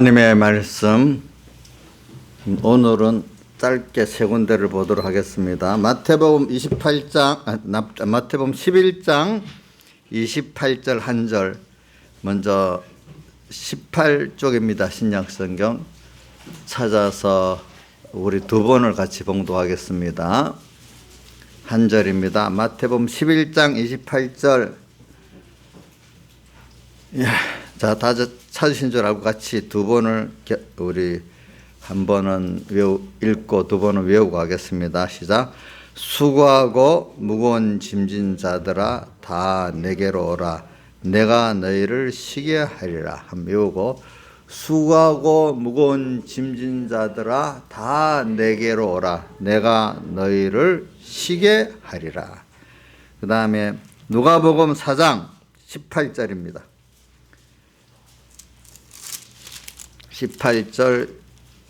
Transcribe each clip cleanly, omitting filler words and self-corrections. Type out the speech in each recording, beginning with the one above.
하나님의 말씀, 오늘은 짧게 세 군데를 보도록 하겠습니다. 마태복음 11장 28절 한 절, 먼저 18쪽입니다. 신약성경 찾아서 우리 두 번을 같이 봉독하겠습니다. 한 절입니다. 마태복음 11장 28절. 자, 다 찾으신 줄 알고 같이 두 번을 우리 한 번은 읽고 두 번은 외우고 하겠습니다. 시작. 수고하고 무거운 짐진 자들아 다 내게로 오라. 내가 너희를 쉬게 하리라. 한번 외우고, 수고하고 무거운 짐진 자들아 다 내게로 오라. 내가 너희를 쉬게 하리라. 그 다음에 누가복음 4장 18절입니다. 18절,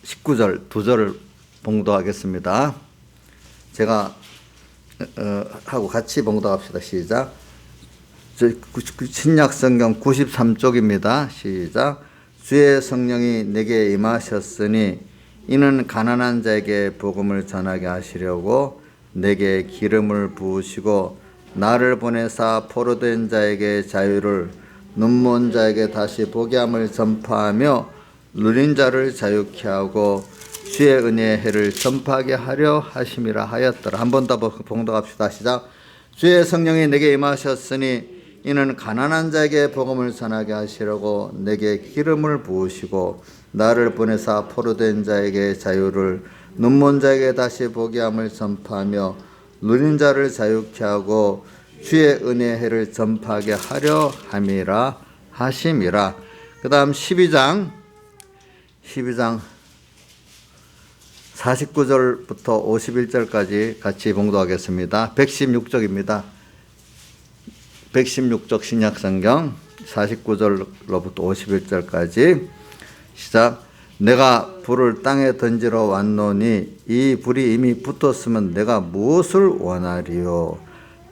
19절 두 절을 봉독하겠습니다. 제가 하고 같이 봉독합시다. 시작. 신약성경 93쪽입니다. 시작. 주의 성령이 내게 임하셨으니 이는 가난한 자에게 복음을 전하게 하시려고 내게 기름을 부으시고 나를 보내사 포로된 자에게 자유를, 눈먼 자에게 다시 보게 함을 전파하며 눌린 자를 자유케 하고 주의 은혜의 해를 전파하게 하려 하심이라 하였더라. 한 번 더 봉독합시다. 시작. 주의 성령이 내게 임하셨으니 이는 가난한 자에게 복음을 전하게 하시려고 내게 기름을 부으시고 나를 보내사 포로된 자에게 자유를, 눈먼 자에게 다시 보게 함을 전파하며 눌린 자를 자유케 하고 주의 은혜의 해를 전파하게 하려 함이라 하심이라. 그 다음 12장 49절부터 51절까지 같이 봉독하겠습니다. 116쪽입니다. 116쪽 신약성경 49절로부터 51절까지 시작. 내가 불을 땅에 던지러 왔노니 이 불이 이미 붙었으면 내가 무엇을 원하리요.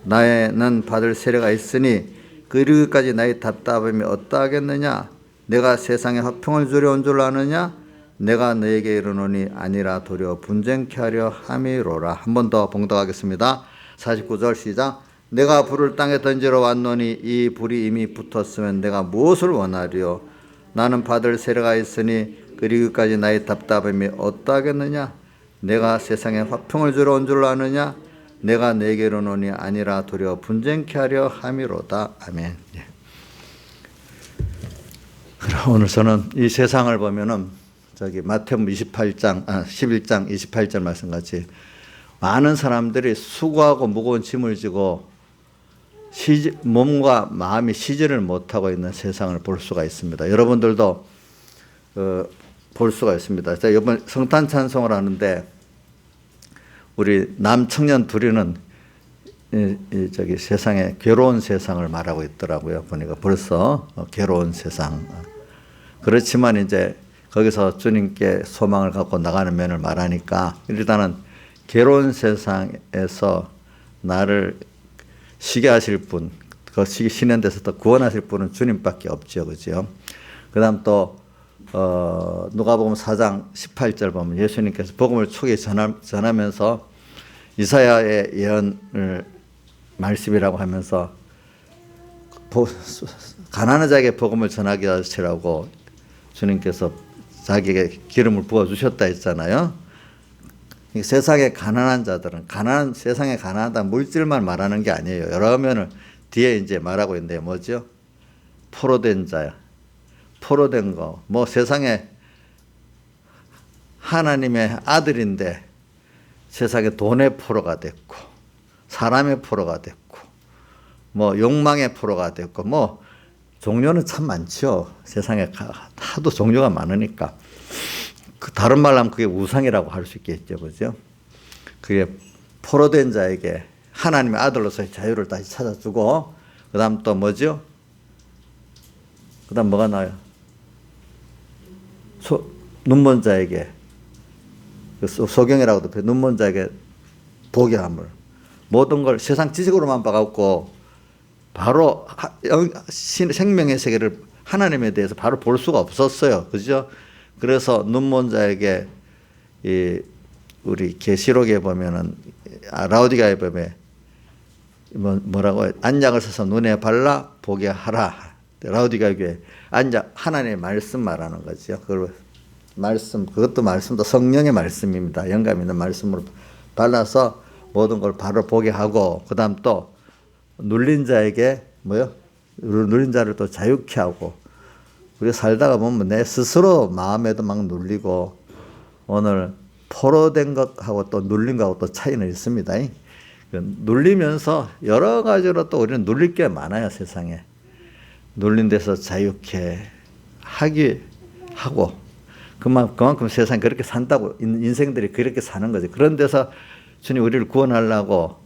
나에는 받을 세례가 있으니 그리기까지 나의 답답함이 어떠하겠느냐. 내가 세상에 화평을 주려 온 줄 아느냐. 내가 너에게 이르노니 아니라 도리어 분쟁케 하려 함이로라. 한 번 더 봉독하겠습니다. 49절 시작. 내가 불을 땅에 던지러 왔노니 이 불이 이미 붙었으면 내가 무엇을 원하리요. 나는 받을 세례가 있으니 그리기까지 나의 답답함이 어떠하겠느냐. 내가 세상에 화평을 주러 온 줄 아느냐. 내가 너에게 이르노니 아니라 도리어 분쟁케 하려 함이로다. 아멘. 오늘 저는 이 세상을 보면은 마태복음 11장 28절 말씀같이 많은 사람들이 수고하고 무거운 짐을 지고 몸과 마음이 쉬지를 못하고 있는 세상을 볼 수가 있습니다. 여러분들도 볼 수가 있습니다. 제가 이번 성탄 찬송을 하는데 우리 남청년 둘이는 세상에 괴로운 세상을 말하고 있더라고요. 보니까 벌써 괴로운 세상. 그렇지만 이제 거기서 주님께 소망을 갖고 나가는 면을 말하니까 일단은 괴로운 세상에서 나를 쉬게 하실 분, 그 쉬는 데서 또 구원하실 분은 주님밖에 없죠. 그죠? 그 다음 또 누가복음 4장 18절 보면 예수님께서 복음을 초기 전하면서 이사야의 예언을 말씀이라고 하면서 가난한 자에게 복음을 전하게 하시라고 주님께서 자기에게 기름을 부어주셨다 했잖아요. 세상의 가난한 자들은 세상에 가난하다 물질만 말하는 게 아니에요. 여러 면을 뒤에 이제 말하고 있는데 뭐죠? 포로된 자야. 포로된 거. 뭐 세상에 하나님의 아들인데 세상에 돈의 포로가 됐고 사람의 포로가 됐고 뭐 욕망의 포로가 됐고 뭐 종류는 참 많죠. 세상에 하도 종류가 많으니까 다른 말로 하면 그게 우상이라고 할 수 있겠죠. 그죠? 그게 포로된 자에게 하나님의 아들로서의 자유를 다시 찾아주고 그 다음 또 뭐죠? 그 다음 뭐가 나와요? 눈먼 자에게 소경이라고도 표현, 눈먼 자에게 보게 함을, 모든 걸 세상 지식으로만 봐갖고 바로 생명의 세계를 하나님에 대해서 바로 볼 수가 없었어요. 그죠? 그래서 눈먼 자에게 우리 계시록에 보면은 라우디가에 보면 뭐라고 안약을 써서 눈에 발라 보게 하라. 라우디가 교회 안약 하나님의 말씀 말하는 거죠. 그 말씀 그것도 말씀도 성령의 말씀입니다. 영감 있는 말씀으로 발라서 모든 걸 바로 보게 하고 그다음 또 눌린 자에게 눌린 자를 또 자유케 하고 우리 살다가 보면 내 스스로 마음에도 막 눌리고 오늘 포로된 것하고 또 눌린 것하고 또 차이는 있습니다. 눌리면서 여러 가지로 또 우리는 눌릴 게 많아요. 세상에. 눌린 데서 자유케 하고 그만큼 세상이 그렇게 산다고 인생들이 그렇게 사는 거지. 그런 데서 주님 우리를 구원하려고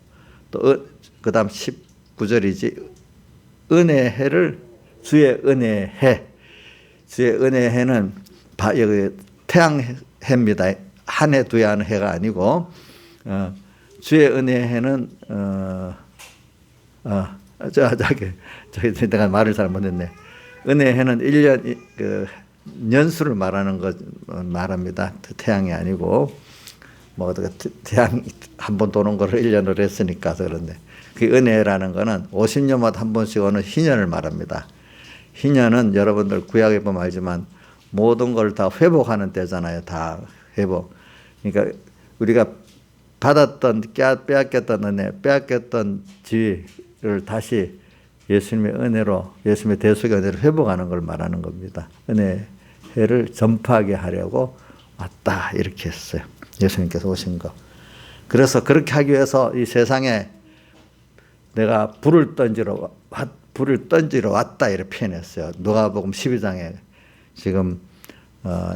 또 그다음 19절이지 은혜의 해를 주의 은혜의 해. 주의 은혜의 해는 여기 태양해입니다. 한 해, 두 해 하는 해가 아니고 주의 은혜의 해는 저기 내가 말을 잘 못했네. 은혜의 해는 1년 년수를 말하는 것 말합니다. 태양이 아니고 뭐 태양 한 번 도는 거를 1년으로 했으니까 그런데 그 은혜라는 거는 50년마다 한 번씩 오는 희년을 말합니다. 희년은 여러분들 구약에 보면 알지만 모든 걸 다 회복하는 때잖아요. 다 회복. 그러니까 우리가 받았던 빼앗겼던 은혜, 빼앗겼던 지위를 다시 예수님의 은혜로 예수님의 대속의 은혜로 회복하는 걸 말하는 겁니다. 은혜를 전파하게 하려고 왔다 이렇게 했어요. 예수님께서 오신 거. 그래서 그렇게 하기 위해서 이 세상에 내가 불을 던지러 왔다 이렇게 표현했어요. 누가복음 12장에 지금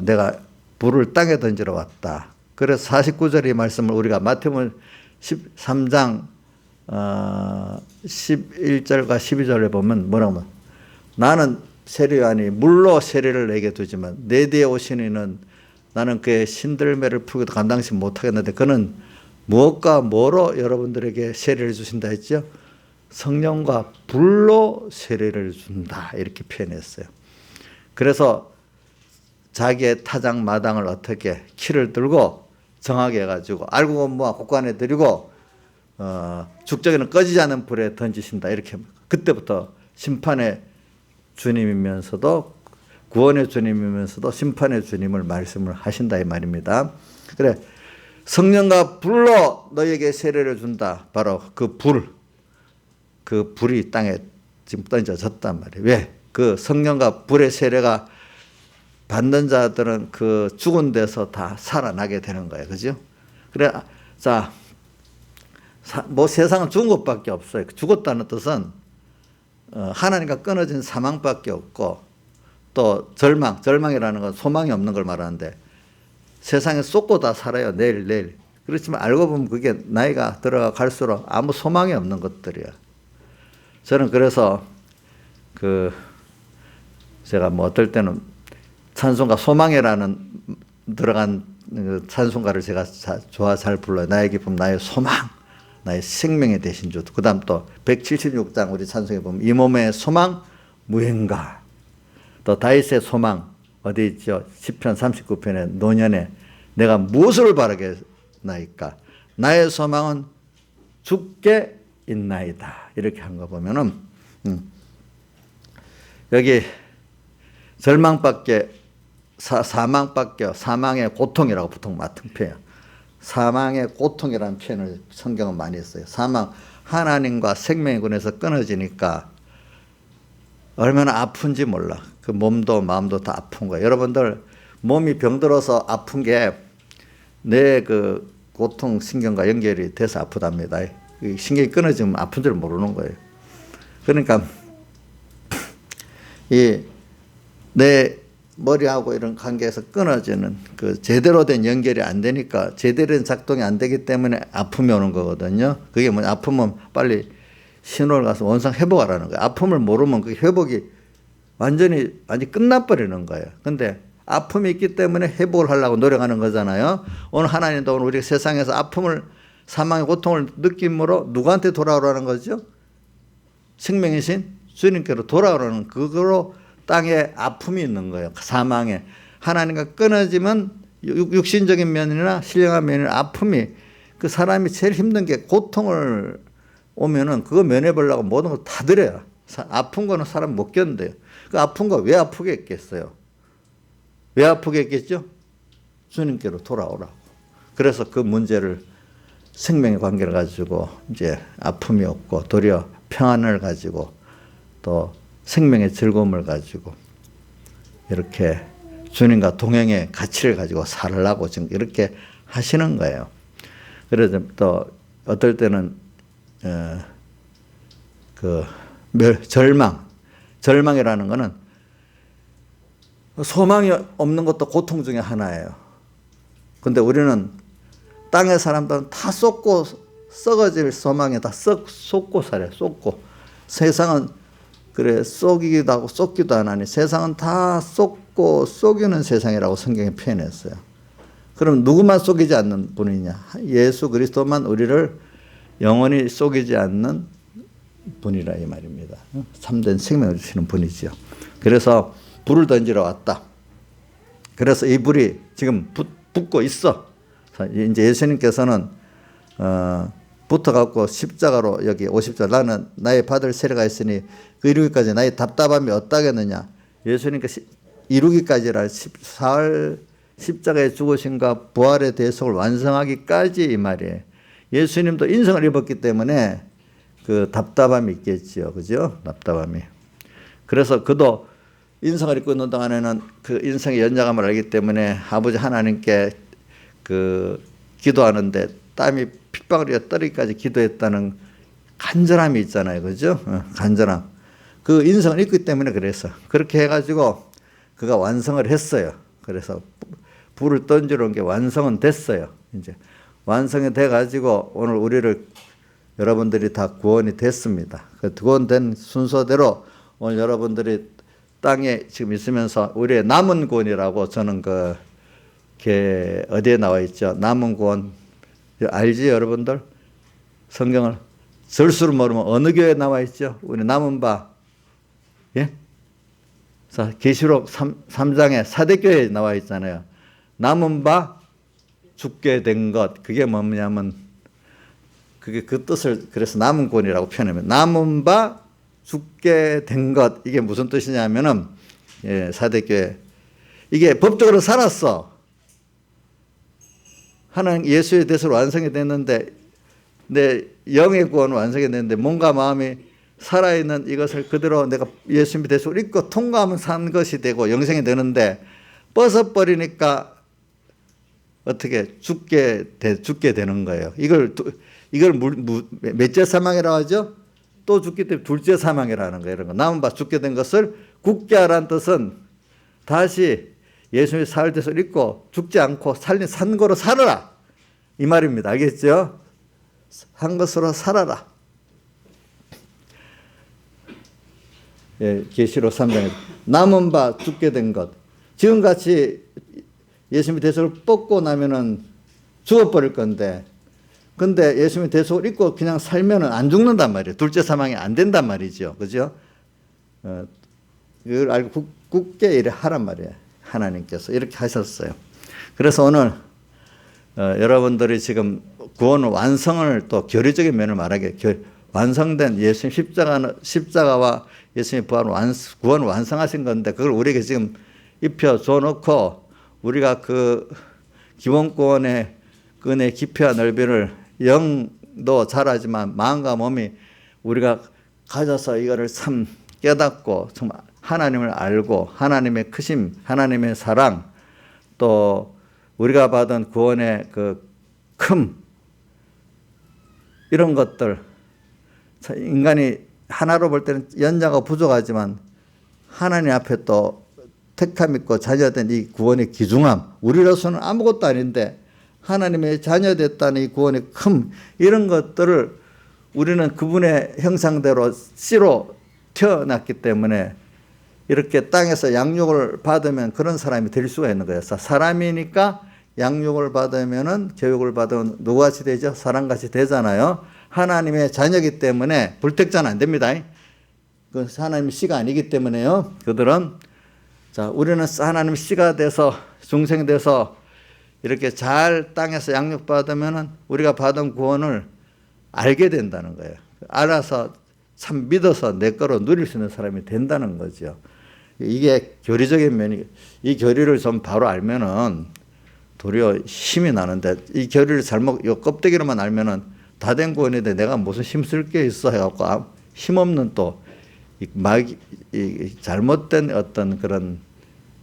내가 불을 땅에 던지러 왔다. 그래서 49절의 말씀을 우리가 마태복음 13장 11절과 12절에 보면 뭐라고 하면 나는 세례요한이 물로 세례를 내게 두지만 내 뒤에 오신 이는 나는 그의 신들매를 풀고도 감당치 못하겠는데 그는 무엇과 뭐로 여러분들에게 세례를 주신다 했죠? 성령과 불로 세례를 준다 이렇게 표현했어요. 그래서 자기의 타작 마당을 어떻게 키를 들고 정하게 해가지고 알고 모아 곳간에 들이고 죽적이는 꺼지지 않는 불에 던지신다 이렇게 그때부터 심판의 주님이면서도 구원의 주님이면서도 심판의 주님을 말씀을 하신다 이 말입니다. 그래 성령과 불로 너에게 세례를 준다. 바로 그 불이 땅에 지금 던져졌단 말이에요. 왜? 그 성령과 불의 세례가 받는 자들은 그 죽은 데서 다 살아나게 되는 거예요. 그죠? 그래, 자, 뭐 세상은 죽은 것밖에 없어요. 죽었다는 뜻은 하나님과 끊어진 사망밖에 없고 또 절망이라는 건 소망이 없는 걸 말하는데 세상에 쏟고 다 살아요. 내일. 그렇지만 알고 보면 그게 나이가 들어갈수록 아무 소망이 없는 것들이야. 저는 그래서 제가 뭐 어떨 때는 찬송가 소망이라는 들어간 찬송가를 제가 잘 불러요. 나의 기쁨, 나의 소망, 나의 생명의 대신 주. 그 다음 또 176장 우리 찬송에 보면 이 몸의 소망 무행가. 또 다윗의 소망 어디 있죠? 시편 39편에 노년에 내가 무엇을 바라겠나이까? 나의 소망은 주께 있나이다. 이렇게 한 거 보면은 여기 절망밖에 사망밖에 사망의 고통이라고 보통 맡은 표현. 사망의 고통이라는 표현을 성경은 많이 했어요. 사망 하나님과 생명의 군에서 끊어지니까 얼마나 아픈지 몰라. 그 몸도 마음도 다 아픈 거예요. 여러분들 몸이 병들어서 아픈 게 내 그 고통 신경과 연결이 돼서 아프답니다. 신경이 끊어지면 아픈 줄 모르는 거예요. 그러니까 내 머리하고 이런 관계에서 끊어지는 그 제대로 된 연결이 안 되니까 제대로 된 작동이 안 되기 때문에 아픔이 오는 거거든요. 그게 뭐냐? 아프면 빨리 신호를 가서 원상 회복하라는 거예요. 아픔을 모르면 그 회복이 완전히 끝나버리는 거예요. 근데 아픔이 있기 때문에 회복을 하려고 노력하는 거잖아요. 오늘 하나님도 오늘 우리 세상에서 아픔을 사망의 고통을 느낌으로 누구한테 돌아오라는 거죠? 생명이신 주님께로 돌아오라는 그거로 땅에 아픔이 있는 거예요. 사망에 하나님과 끊어지면 육신적인 면이나 신령한 면이나 아픔이 그 사람이 제일 힘든 게 고통을 오면은 그거 면해보려고 모든 걸 다 드려요. 아픈 거는 사람 못 견뎌요. 그 아픈 거 왜 아프게 했겠어요? 왜 아프게 했겠죠? 주님께로 돌아오라고. 그래서 그 문제를 생명의 관계를 가지고 이제 아픔이 없고 도리어 평안을 가지고 또 생명의 즐거움을 가지고 이렇게 주님과 동행의 가치를 가지고 살라고 지금 이렇게 하시는 거예요. 그래서 또 어떨 때는 절망이라는 거는 소망이 없는 것도 고통 중에 하나예요. 근데 우리는 땅의 사람들은 다 쏟고 썩어질 소망에 다 쏟고 살아요. 쏟고. 세상은 그래 쏘기도 하고 쏟기도 안 하니 세상은 다 쏟고 쏘기는 세상이라고 성경에 표현했어요. 그럼 누구만 쏘기지 않는 분이냐? 예수 그리스도만 우리를 영원히 쏘기지 않는 분이라 이 말입니다. 참된 생명을 주시는 분이죠. 그래서 불을 던지러 왔다. 그래서 이 불이 지금 붙고 있어. 이제 예수님께서는 붙어갖고 십자가로 여기 50절 나는 나의 받을 세례가 있으니 그 이루기까지 나의 답답함이 어떠겠느냐. 예수님께서 이루기까지라 사흘 십자가의 죽으심과 부활의 대속을 완성하기까지 이 말이에요. 예수님도 인성을 입었기 때문에 그 답답함이 있겠지요. 그죠? 답답함이. 그래서 그도 인성을 입고 있는 동안에는 그 인성의 연약함을 알기 때문에 아버지 하나님께 그 기도하는데 땀이 핏방울이 떨어지기까지 기도했다는 간절함이 있잖아요. 그죠? 간절함. 그 인성을 입기 때문에 그래서 그렇게 해가지고 그가 완성을 했어요. 그래서 불을 던지러 온 게 완성은 됐어요. 이제 완성이 돼가지고 오늘 우리를 여러분들이 다 구원이 됐습니다. 그 구원된 순서대로 오늘 여러분들이 땅에 지금 있으면서 우리의 남은 구원이라고 저는 어디에 나와 있죠? 남은 구원 알지 여러분들? 성경을 절수로 모르면 어느 교회에 나와 있죠? 우리 남은 바 예? 자, 계시록 3장에 사대교회에 나와 있잖아요. 남은 바 죽게 된 것. 그게 뭐냐면 그게 그 뜻을 그래서 남은 구원이라고 표현하면 남은 바 죽게 된 것. 이게 무슨 뜻이냐면은 사대교회 이게 법적으로 살았어. 하나님 예수의 대수로 완성이 됐는데 내 영의 구원 완성이 됐는데 몸과 마음이 살아있는 이것을 그대로 내가 예수님의 대수를 입고 통과하면 산 것이 되고 영생이 되는데 벗어버리니까 어떻게 죽게 되는 거예요. 이걸 몇째 사망이라고 하죠? 또 죽기 때문에 둘째 사망이라는 거예요. 이런 거. 남은 바 죽게 된 것을 굳게 하라는 뜻은 다시 예수님의 사흘 대수를 입고 죽지 않고 산 거로 살아라. 이 말입니다. 알겠죠? 산 것으로 살아라. 예, 계시록 3장에 남은 바 죽게 된 것. 지금같이 예수님의 대속을 뽑고 나면은 죽어버릴 건데, 근데 예수님의 대속을 입고 그냥 살면은 안 죽는단 말이에요. 둘째 사망이 안 된단 말이죠. 그죠? 이걸 알고 굳게 이래 하란 말이에요. 하나님께서 이렇게 하셨어요. 그래서 오늘 여러분들이 지금 구원 완성을 또 교리적인 면을 말하게 완성된 예수님 십자가와 예수님의 구원 완성하신 건데 그걸 우리에게 지금 입혀줘 놓고 우리가 그 기본구원의 그 은혜의 깊이와 넓이를 영도 잘하지만 마음과 몸이 우리가 가져서 이거를 참 깨닫고 정말 하나님을 알고 하나님의 크심, 하나님의 사랑 또 우리가 받은 구원의 그 큼 이런 것들 인간이 하나로 볼 때는 연약하고 부족하지만 하나님 앞에 또 택함 있고 자녀된 이 구원의 귀중함 우리로서는 아무것도 아닌데 하나님의 자녀됐다는 이 구원의 큼 이런 것들을 우리는 그분의 형상대로 씨로 태어났기 때문에 이렇게 땅에서 양육을 받으면 그런 사람이 될 수가 있는 거예요. 사람이니까 양육을 받으면은 교육을 받으면 누구같이 되죠? 사람같이 되잖아요. 하나님의 자녀이기 때문에 불택자는 안 됩니다. 그 하나님의 씨가 아니기 때문에요. 그들은 자, 우리는 하나님 씨가 돼서 중생돼서 이렇게 잘 땅에서 양육받으면은 우리가 받은 구원을 알게 된다는 거예요. 알아서 참 믿어서 내 거로 누릴 수 있는 사람이 된다는 거죠. 이게 교리적인 면이, 이 교리를 좀 바로 알면은 도리어 힘이 나는데, 이 교리를 잘못 요 껍데기로만 알면은 다 된 구원인데 내가 무슨 힘쓸 게 있어 해갖고 힘없는 또 잘못된 어떤 그런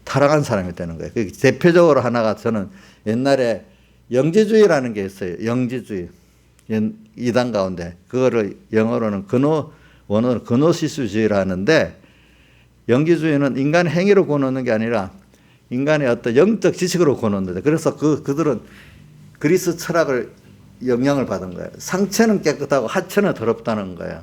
타락한 사람이 되는 거예요. 대표적으로 하나가, 저는 옛날에 영지주의라는 게 있어요. 영지주의. 이단 가운데 그거를 영어로는 원어는 그노시스주의라는데, 영지주의는 인간 행위로 구원하는 게 아니라 인간의 어떤 영적 지식으로 구원하는데, 그래서 그들은 그리스 철학을 영향을 받은 거예요. 상체는 깨끗하고 하체는 더럽다는 거예요.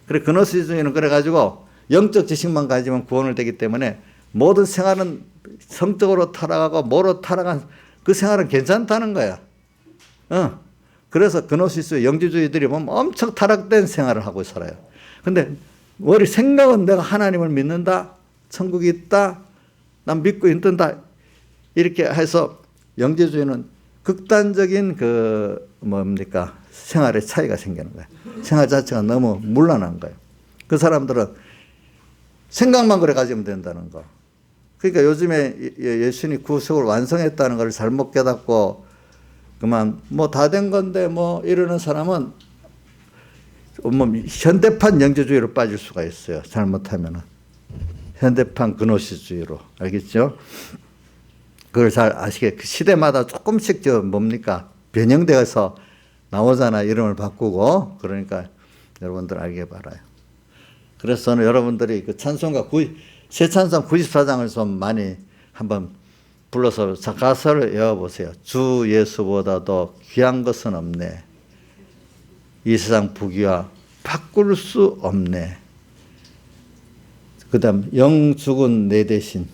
그래, 그노시스주의는 그래가지고 영적 지식만 가지면 구원을 되기 때문에 모든 생활은 성적으로 타락하고 뭐로 타락한 그 생활은 괜찮다는 거야. 그래서 그노시스 영지주의들이 보면 엄청 타락된 생활을 하고 살아요. 근데 우리 생각은 내가 하나님을 믿는다, 천국이 있다, 난 믿고 있다, 이렇게 해서 영지주의는 극단적인 생활의 차이가 생기는 거예요. 생활 자체가 너무 문란한 거예요. 그 사람들은 생각만 그래 가지면 된다는 거. 그러니까 요즘에 예수님이 구속을 완성했다는 걸 잘못 깨닫고 그만 뭐 다 된 건데 뭐 이러는 사람은 현대판 영지주의로 빠질 수가 있어요. 잘못하면은 현대판 그노시주의로. 알겠죠? 그걸 잘 아시게, 그 시대마다 조금씩 변형되어서 나오잖아. 이름을 바꾸고. 그러니까 여러분들 알게 바라요. 그래서 저는 여러분들이 그 찬송가 새 찬송 94장을 좀 많이 한번 불러서 가사를 외워보세요. 주 예수보다도 귀한 것은 없네. 이 세상 부귀와 바꿀 수 없네. 그 다음 영 죽은 내 대신,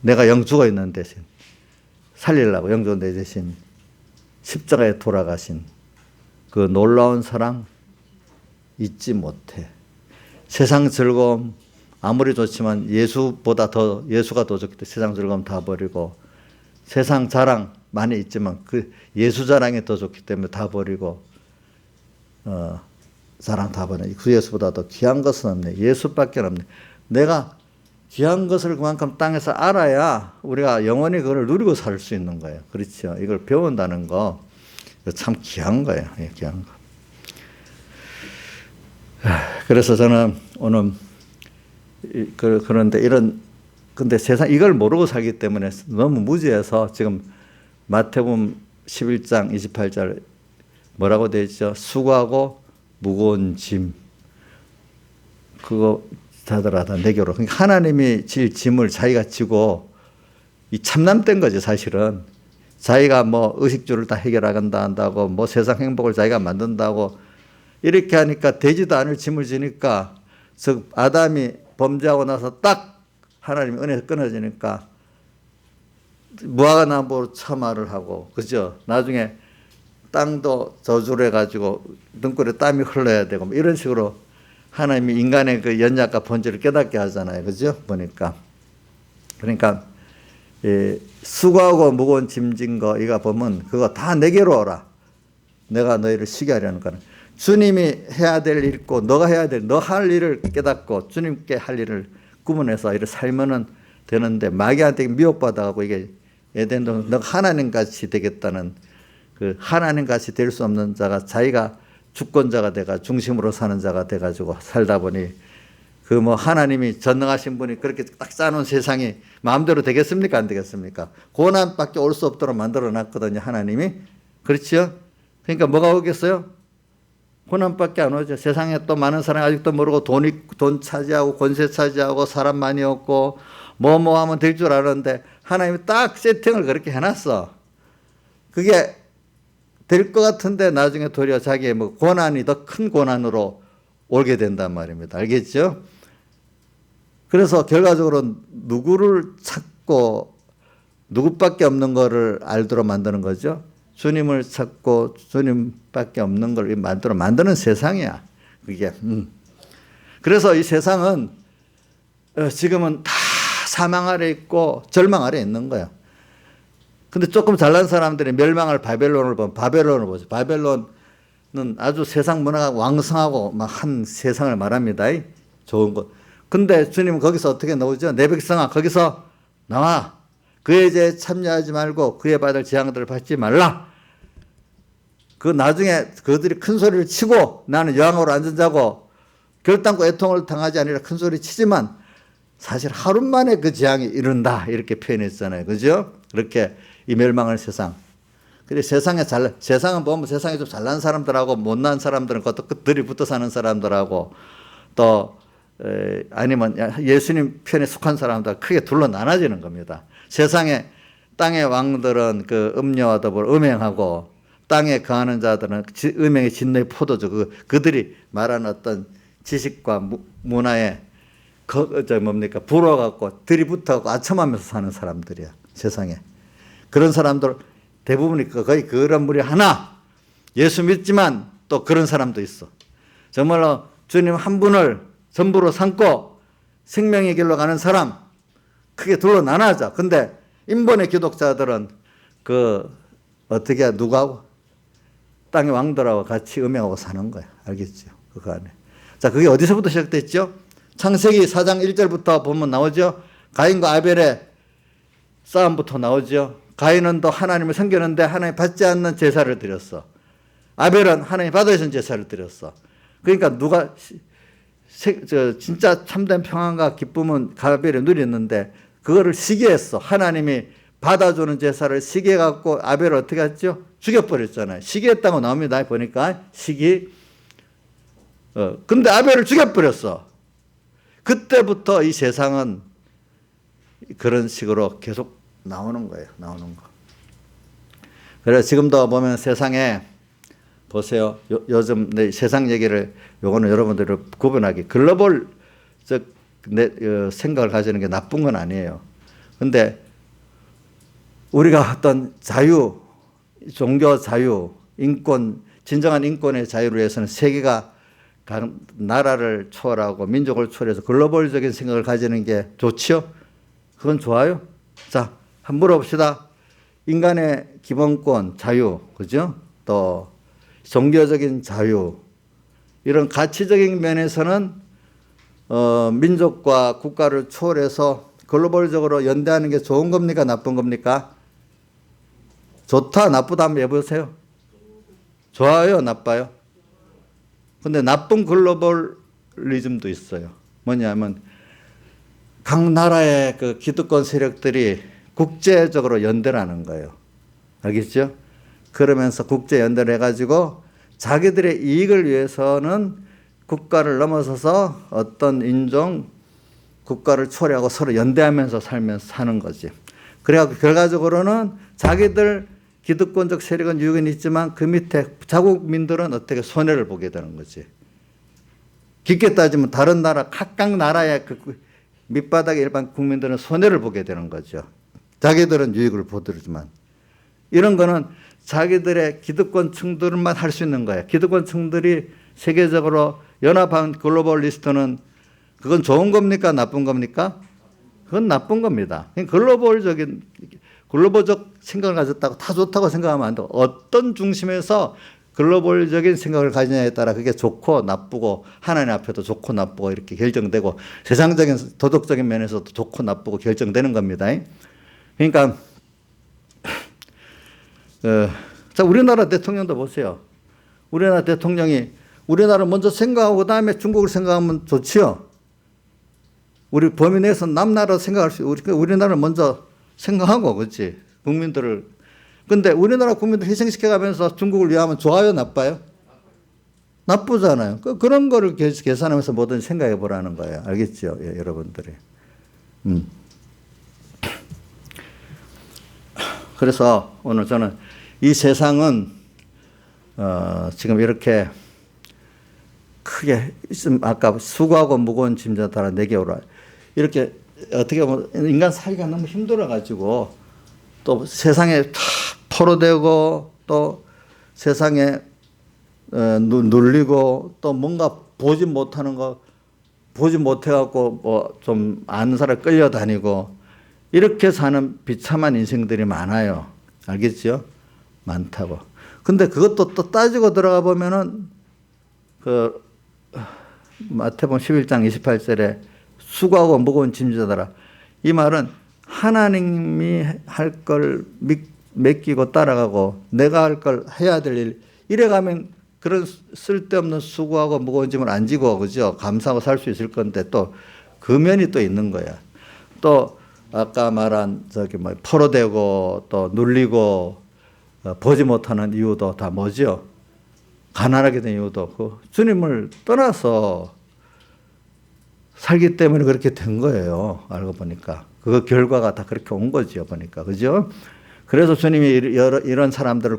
내가 영 죽어 있는 대신 살리려고 영 죽은 내 대신 십자가에 돌아가신 그 놀라운 사랑 잊지 못해. 세상 즐거움 아무리 좋지만 예수가 더 좋기 때문에 세상 즐거움 다 버리고, 세상 자랑 많이 있지만 그 예수 자랑이 더 좋기 때문에 다 버리고, 자랑 다 버리고, 그 예수보다 더 귀한 것은 없네. 예수밖에 없네. 내가 귀한 것을 그만큼 땅에서 알아야 우리가 영원히 그걸 누리고 살 수 있는 거예요. 그렇죠? 이걸 배운다는 거 참 귀한 거예요. 귀한 거. 그래서 저는 오늘 그런데 근데 세상 이걸 모르고 살기 때문에 너무 무지해서 지금 마태복음 11장 28절 뭐라고 되어 있죠? 수고하고 무거운 짐 그거 자들아 다 내게로. 그러니까 하나님이 질 짐을 자기가 지고 이 참남된 거죠. 사실은 자기가 뭐 의식주를 다 해결한다 한다고 뭐 세상 행복을 자기가 만든다고 이렇게 하니까 되지도 않을 짐을 지니까, 즉 아담이 범죄하고 나서 딱 하나님의 은혜에서 끊어지니까 무화과나무로 처마를 하고, 그죠? 나중에 땅도 저주를 해가지고 등골에 땀이 흘러야 되고 뭐 이런 식으로 하나님이 인간의 그 연약과 본질을 깨닫게 하잖아요. 그죠? 보니까. 그러니까 수고하고 무거운 짐진 거 이거 보면 그거 다 내게로 오라. 내가 너희를 쉬게 하려는 거는. 주님이 해야 될 일 있고 너가 해야 될 너 할 일을 깨닫고 주님께 할 일을 구분해서 이렇게 살면은 되는데, 마귀한테 미혹받아가고 이게 에덴동 너가 하나님같이 되겠다는 그 하나님같이 될 수 없는 자가 자기가 주권자가 돼가 중심으로 사는 자가 돼가지고 살다 보니 그 뭐 하나님이 전능하신 분이 그렇게 딱 짜놓은 세상이 마음대로 되겠습니까? 안 되겠습니까? 고난밖에 올 수 없도록 만들어 놨거든요. 하나님이. 그렇죠? 그러니까 뭐가 오겠어요? 고난밖에 안 오죠. 세상에 또 많은 사람이 아직도 모르고 돈 차지하고 권세 차지하고 사람 많이 없고 뭐 하면 될 줄 알았는데 하나님이 딱 세팅을 그렇게 해놨어. 그게 될 것 같은데 나중에 도리어 자기의 뭐 고난이 더 큰 고난으로 오게 된단 말입니다. 알겠죠? 그래서 결과적으로 누구를 찾고 누구밖에 없는 거를 알도록 만드는 거죠. 주님을 찾고 주님밖에 없는 걸 만드는 세상이야. 그게. 그래서 이 세상은 지금은 다 사망 아래 있고 절망 아래 있는 거예요. 근데 조금 잘난 사람들이 멸망할 바벨론을 보면 바벨론을 보죠. 바벨론은 아주 세상 문화가 왕성하고 막 한 세상을 말합니다. 좋은 것. 근데 주님은 거기서 어떻게 나오죠? 내 백성아 거기서 나와. 그의 죄에 참여하지 말고 그에 받을 재앙들을 받지 말라. 그 나중에 그들이 큰 소리를 치고 나는 여왕으로 앉은 자고 결단코 애통을 당하지 아니라 큰 소리 치지만 사실 하루 만에 그 재앙이 이른다 이렇게 표현했잖아요. 그죠? 그렇게 이 멸망할 세상. 근데 세상은 보면 세상에 좀 잘난 사람들하고 못난 사람들은 그것들이 붙어 사는 사람들하고 또 아니면 예수님 편에 속한 사람들 크게 둘로 나눠지는 겁니다. 세상에 땅의 왕들은 그 음녀와 더불어 음행하고 땅에 거하는 자들은 음행의 진노의 포도주 그들이 말하는 어떤 지식과 문화에 불어갖고 들이붙어갖고 아첨하면서 사는 사람들이야 세상에. 그런 사람들 대부분이 거의 그런 무리 하나. 예수 믿지만 또 그런 사람도 있어. 정말로 주님 한 분을 전부로 삼고 생명의 길로 가는 사람 크게 둘로 나눠져. 근데 인본의 기독자들은 어떻게 누구하고 땅의 왕들하고 같이 음행하고 사는 거야. 알겠죠? 그거 안에. 자, 그게 어디서부터 시작됐죠? 창세기 4장 1절부터 보면 나오죠. 가인과 아벨의 싸움부터 나오죠. 가인은 또 하나님을 섬기는데 하나님 받지 않는 제사를 드렸어. 아벨은 하나님 받으신 제사를 드렸어. 그러니까 누가 진짜 참된 평안과 기쁨은 아벨이 누렸는데 그거를 시기했어. 하나님이 받아주는 제사를 시기해갖고 아벨을 어떻게 했죠? 죽여버렸잖아요. 시기했다고 나옵니다. 보니까 시기. 근데 아벨을 죽여버렸어. 그때부터 이 세상은 그런 식으로 계속 나오는 거예요. 나오는 거. 그래서 지금도 보면 세상에 보세요. 요즘 세상 얘기를 요거는 여러분들을 구분하기 글로벌적 생각을 가지는 게 나쁜 건 아니에요. 근데 우리가 어떤 자유, 종교 자유, 인권, 진정한 인권의 자유를 위해서는 세계가 각 나라를 초월하고 민족을 초월해서 글로벌적인 생각을 가지는 게 좋지요? 그건 좋아요. 자, 한번 물어봅시다. 인간의 기본권, 자유, 그죠? 또 종교적인 자유, 이런 가치적인 면에서는 민족과 국가를 초월해서 글로벌적으로 연대하는 게 좋은 겁니까? 나쁜 겁니까? 좋다, 나쁘다 한번 해보세요. 좋아요, 나빠요? 근데 나쁜 글로벌리즘도 있어요. 뭐냐면 각 나라의 그 기득권 세력들이 국제적으로 연대를 하는 거예요. 알겠죠? 그러면서 국제 연대를 해가지고 자기들의 이익을 위해서는 국가를 넘어서서 어떤 인종, 국가를 초래하고 서로 연대하면서 살면서 사는 거지. 그래갖고 결과적으로는 자기들 기득권적 세력은 유익은 있지만 그 밑에 자국민들은 어떻게 손해를 보게 되는 거지. 깊게 따지면 다른 나라, 각각 나라의 그 밑바닥의 일반 국민들은 손해를 보게 되는 거죠. 자기들은 유익을 보더지만. 이런 거는 자기들의 기득권층들만 할 수 있는 거예요. 기득권층들이 세계적으로 연합한 글로벌리스트는 그건 좋은 겁니까? 나쁜 겁니까? 그건 나쁜 겁니다. 글로벌적 생각을 가졌다고 다 좋다고 생각하면 안 되고 어떤 중심에서 글로벌적인 생각을 가지냐에 따라 그게 좋고 나쁘고 하나님 앞에도 좋고 나쁘고 이렇게 결정되고 세상적인 도덕적인 면에서도 좋고 나쁘고 결정되는 겁니다. 그러니까 자, 우리나라 대통령도 보세요. 우리나라 대통령이 우리나라를 먼저 생각하고 그다음에 중국을 생각하면 좋지요. 우리 범위 내에서 남나라 생각할 수 우리나라를 먼저 생각하고 그렇지. 국민들을. 근데 우리나라 국민들 희생시켜가면서 중국을 위하면 좋아요, 나빠요? 나쁘잖아요. 그런 거를 계산하면서 뭐든지 생각해 보라는 거예요. 알겠죠? 예, 여러분들이. 그래서 오늘 저는 이 세상은 지금 이렇게 크게 아까 수고하고 무거운 짐자 따라 내게 오라. 이렇게 어떻게 보면 인간 살기가 너무 힘들어가지고 또 세상에 다 포로되고 또 세상에 눌리고 또 뭔가 보지 못하는 거 보지 못해갖고 뭐 좀 아는 사람 끌려다니고 이렇게 사는 비참한 인생들이 많아요. 알겠죠? 많다고. 근데 그것도 또 따지고 들어가 보면은 그 마태복음 11장 28절에 수고하고 무거운 짐지더라. 이 말은 하나님이 할 걸 맡기고 따라가고 내가 할 걸 해야 될 일 이래가면 그런 쓸데없는 수고하고 무거운 짐을 안 지고 그죠? 감사하고 살 수 있을 건데 또 그 면이 또 있는 거야. 또 아까 말한 저기 뭐 포로되고 또 눌리고 보지 못하는 이유도 다 뭐죠? 가난하게 된 이유도 그 주님을 떠나서 살기 때문에 그렇게 된 거예요. 알고 보니까 그 결과가 다 그렇게 온 거죠. 보니까 그죠? 그래서 주님이 이런 사람들을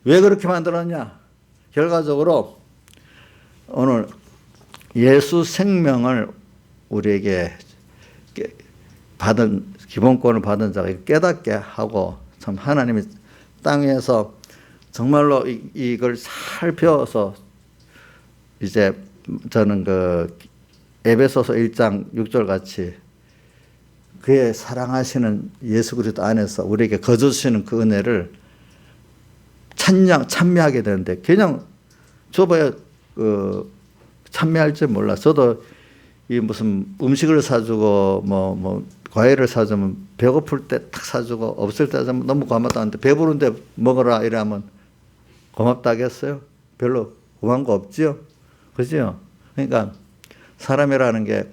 왜 그렇게 만들었냐? 결과적으로 오늘 예수 생명을 우리에게 받은 기본권을 받은 자가 깨닫게 하고 참 하나님이 땅에서 정말로 이걸 살펴서 이제 저는 그 에베소서 1장 6절 같이 그의 사랑하시는 예수 그리스도 안에서 우리에게 거저주시는 그 은혜를 찬미하게 되는데 그냥 줘봐야 찬미할 줄 몰라. 저도 이 무슨 음식을 사주고 뭐 과일을 사주면 배고플 때 탁 사주고 없을 때 사주면 너무 고맙다는데 배부른데 먹어라 이러면 고맙다 하겠어요? 별로 고마운 거 없지요? 그죠? 그러니까 사람이라는 게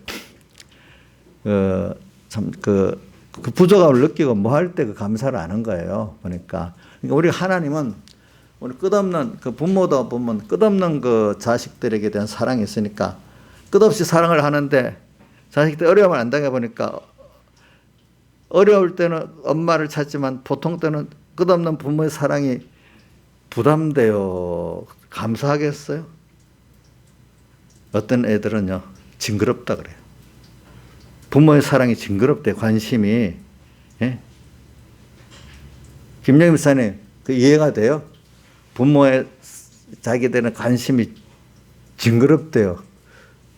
참 그 부족함을 느끼고 뭐 할 때 그 감사를 아는 거예요. 그러니까 우리 하나님은 우리 끝없는 그 부모도 보면 끝없는 그 자식들에게 대한 사랑이 있으니까 끝없이 사랑을 하는데 자식들 어려움을 안 당해보니까 어려울 때는 엄마를 찾지만 보통 때는 끝없는 부모의 사랑이 부담돼요. 감사하겠어요? 어떤 애들은요 징그럽다 그래요. 부모의 사랑이 징그럽대. 관심이. 예? 김영희 목사님 그 이해가 돼요? 부모의 자기들은 관심이 징그럽대요.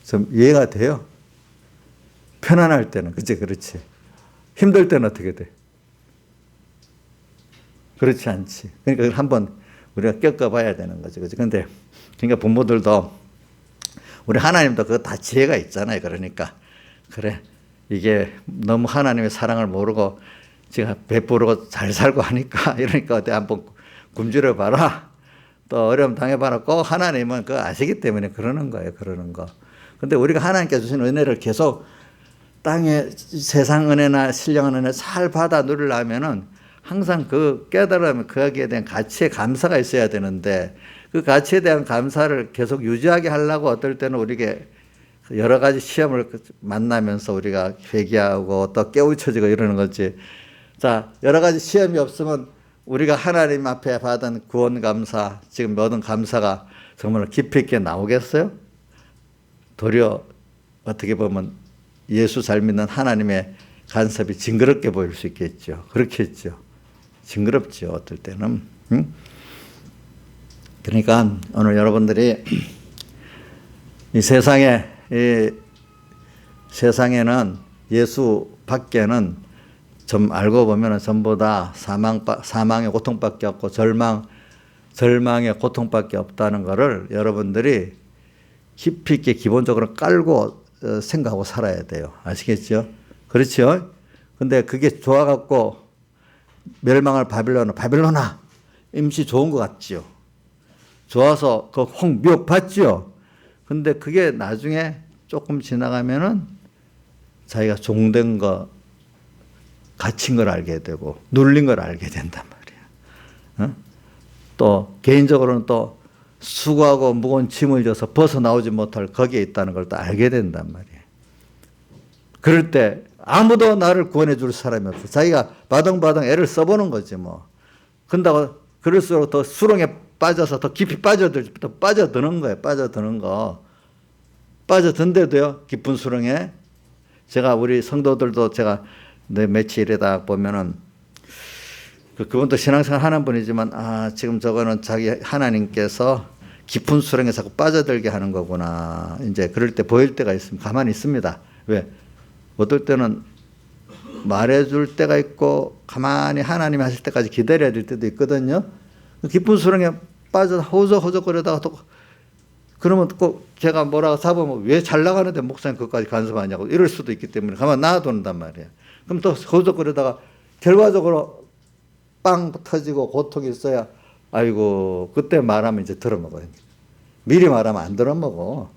좀 이해가 돼요? 편안할 때는 그렇지. 힘들 때는 어떻게 돼? 그렇지 않지. 그러니까 그걸 한번 우리가 겪어봐야 되는 거죠. 그런데 그러니까 부모들도 우리 하나님도 그거 다 지혜가 있잖아요. 그러니까 그래 이게 너무 하나님의 사랑을 모르고 제가 베푸르고 잘 살고 하니까 이러니까 어때 한번 굶주려 봐라. 또 어려움 당해봐라. 꼭 하나님은 그거 아시기 때문에 그러는 거예요. 그러는 거. 근데 우리가 하나님께 주신 은혜를 계속 땅에 세상 은혜나 신령한 은혜 잘 받아 누리려면은 항상 그 깨달으면 거기에 대한 가치에 감사가 있어야 되는데 그 가치에 대한 감사를 계속 유지하게 하려고 어떨 때는 우리에게 여러 가지 시험을 만나면서 우리가 회개하고 또 깨우쳐지고 이러는 거지. 자, 여러 가지 시험이 없으면 우리가 하나님 앞에 받은 구원 감사, 지금 얻은 감사가 정말 깊이 있게 나오겠어요? 도리어 어떻게 보면 예수 잘 믿는 하나님의 간섭이 징그럽게 보일 수 있겠죠. 그렇겠죠. 징그럽죠. 어떨 때는. 응? 그러니까 오늘 여러분들이 이 세상에는 예수 밖에는 좀 알고 보면 전부 다 사망의 고통밖에 없고 절망의 고통밖에 없다는 것을 여러분들이 깊이 있게 기본적으로 깔고 생각하고 살아야 돼요. 아시겠죠? 그렇죠? 근데 그게 좋아갖고 멸망할 바빌로나 임시 좋은 것 같지요. 좋아서 그 미혹 받지요. 근데 그게 나중에 조금 지나가면은 자기가 종된 거, 갇힌 걸 알게 되고 눌린 걸 알게 된단 말이야. 또 개인적으로는 또 수고하고 무거운 짐을 져서 벗어나오지 못할 거기에 있다는 걸 또 알게 된단 말이에요. 그럴 때 아무도 나를 구원해 줄 사람이 없어. 자기가 바등바등 애를 써보는 거지 뭐. 근다고 그럴수록 더 수렁에 빠져서 더 깊이 빠져드는 거예요. 빠져드는 거. 빠져든데도요. 깊은 수렁에. 제가 우리 성도들도 제가 며칠 일하다 보면은 그분도 신앙생활 하는 분이지만 지금 저거는 자기 하나님께서 깊은 수렁에 자꾸 빠져들게 하는 거구나. 이제 그럴 때 보일 때가 있으면 가만히 있습니다. 왜? 어떨 때는 말해줄 때가 있고 가만히 하나님이 하실 때까지 기다려야 될 때도 있거든요. 깊은 수렁에 빠져 허우적허우적거리다가 또 그러면 꼭 제가 뭐라고 잡으면 왜 잘 나가는데 목사님 그것까지 간섭하냐고 이럴 수도 있기 때문에 가만 놔둔단 말이에요. 그럼 또 허우적거리다가 결과적으로 빵 터지고 고통이 있어야 아이고 그때 말하면 이제 들어먹어요. 미리 말하면 안 들어먹어.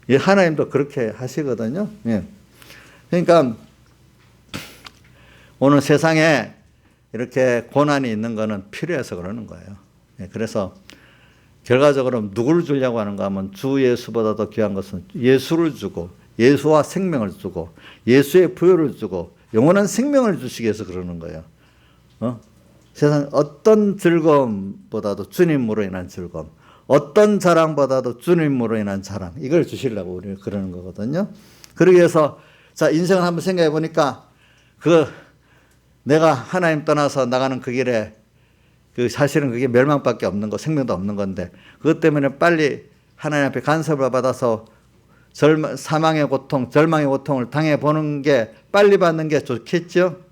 예, 하나님도 그렇게 하시거든요. 예. 그러니까 오늘 세상에 이렇게 고난이 있는 거는 필요해서 그러는 거예요. 예, 그래서 결과적으로 누구를 주려고 하는가 하면 주 예수보다도 귀한 것은 예수를 주고 예수와 생명을 주고 예수의 부여를 주고 영원한 생명을 주시기 위해서 그러는 거예요. 세상 어떤 즐거움보다도 주님으로 인한 즐거움, 어떤 자랑보다도 주님으로 인한 자랑, 이걸 주시려고 우리는 그러는 거거든요. 그러기 위해서 자, 인생을 한번 생각해 보니까 내가 하나님 떠나서 나가는 그 길에 사실은 그게 멸망밖에 없는 거, 생명도 없는 건데 그것 때문에 빨리 하나님 앞에 간섭을 받아서 사망의 고통, 절망의 고통을 당해보는 게 빨리 받는 게 좋겠죠?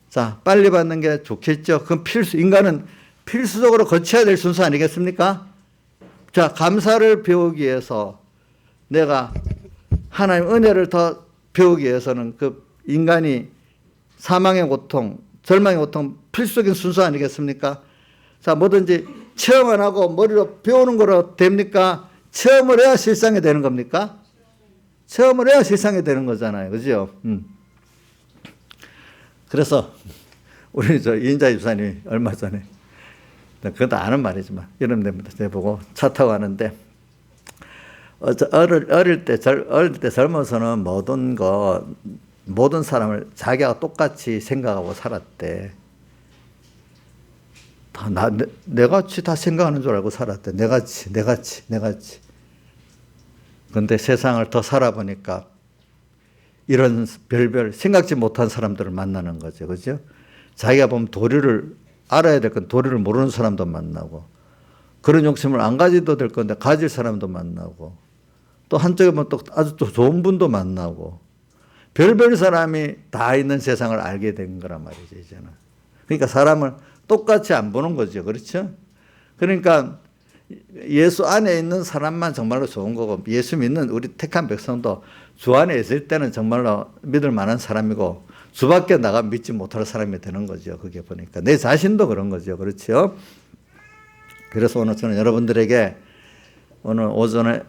자, 빨리 받는 게 좋겠죠? 그럼 인간은 필수적으로 거쳐야 될 순서 아니겠습니까? 자, 감사를 배우기 위해서 내가 하나님 은혜를 더 배우기 위해서는 그 인간이 사망의 고통, 절망의 고통 필수적인 순서 아니겠습니까? 자, 뭐든지 체험 안 하고 머리로 배우는 거로 됩니까? 체험을 해야 실상이 되는 겁니까? 체험을 해야 실상이 되는 거잖아요. 그죠? 그래서 우리 이인자 집사님이 얼마 전에 그것도 아는 말이지만 이런 데부터 내보고 차 타고 가는데 어릴 때 젊어서는 모든 사람을 자기가 똑같이 생각하고 살았대. 내같이 다 생각하는 줄 알고 살았대. 내같이. 그런데 세상을 더 살아보니까 이런 별별 생각지 못한 사람들을 만나는 거죠. 그죠? 자기가 보면 도리를 알아야 될 건 도리를 모르는 사람도 만나고 그런 욕심을 안 가지도 될 건데 가질 사람도 만나고 또 한쪽에 보면 또 아주 또 좋은 분도 만나고 별별 사람이 다 있는 세상을 알게 된 거란 말이죠, 이제는. 그러니까 사람을 똑같이 안 보는 거죠. 그렇죠? 그러니까 예수 안에 있는 사람만 정말로 좋은 거고 예수 믿는 우리 택한 백성도 주 안에 있을 때는 정말로 믿을 만한 사람이고 주 밖에 나가 믿지 못할 사람이 되는 거죠. 그게 보니까. 내 자신도 그런 거죠. 그렇죠? 그래서 오늘 저는 여러분들에게 오늘 오전에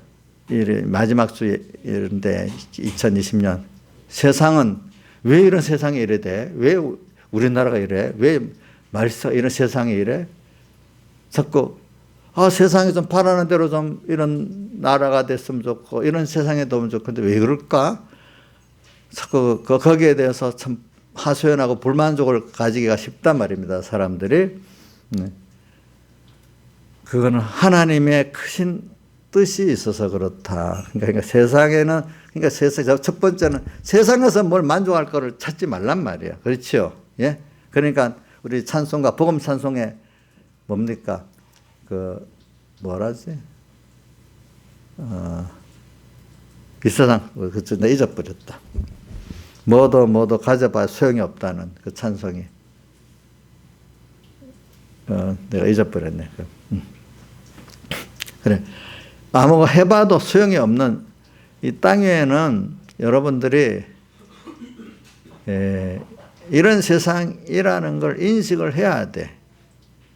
마지막 주일인데 2020년 세상은 왜 이런 세상이 이래 돼? 왜 우리나라가 이래? 왜 말세 이런 세상이 이래? 자꾸 세상이 좀 바라는 대로 좀 이런 나라가 됐으면 좋고 이런 세상에 너무 좋건데 왜 그럴까? 자꾸 거기에 대해서 참 하소연하고 불만족을 가지기가 쉽단 말입니다. 사람들이. 그거는 하나님의 크신 뜻이 있어서 그렇다. 그러니까 세상에는 첫 번째는 세상에서 뭘 만족할 거를 찾지 말란 말이에요. 그렇죠? 예? 그러니까 우리 찬송가 복음 찬송에 뭡니까? 뭐라지? 이 세상 나 잊어버렸다. 뭐도 가져봐야 소용이 없다는 그 찬송이. 내가 잊어버렸네. 그래. 아무거 해봐도 소용이 없는 이 땅 위에는 여러분들이 이런 세상이라는 걸 인식을 해야 돼.